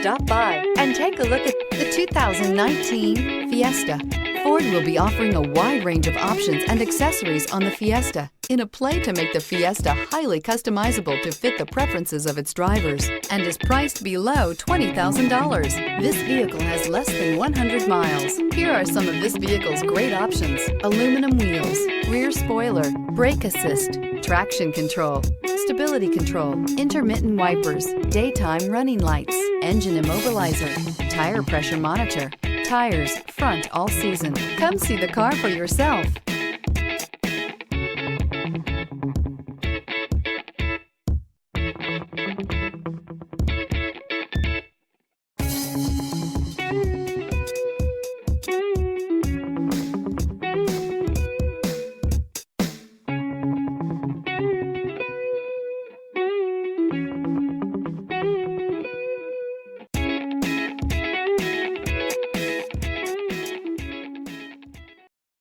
stop by and take a look at the 2019 Fiesta. Ford will be offering a wide range of options and accessories on the Fiesta in a play to make the Fiesta highly customizable to fit the preferences of its drivers and is priced below $20,000. This vehicle has less than 100 miles. Here are some of this vehicle's great options: aluminum wheels, rear spoiler, brake assist, traction control, stability control, intermittent wipers, daytime running lights, engine immobilizer, tire pressure monitor, tires front all season. Come see the car for yourself.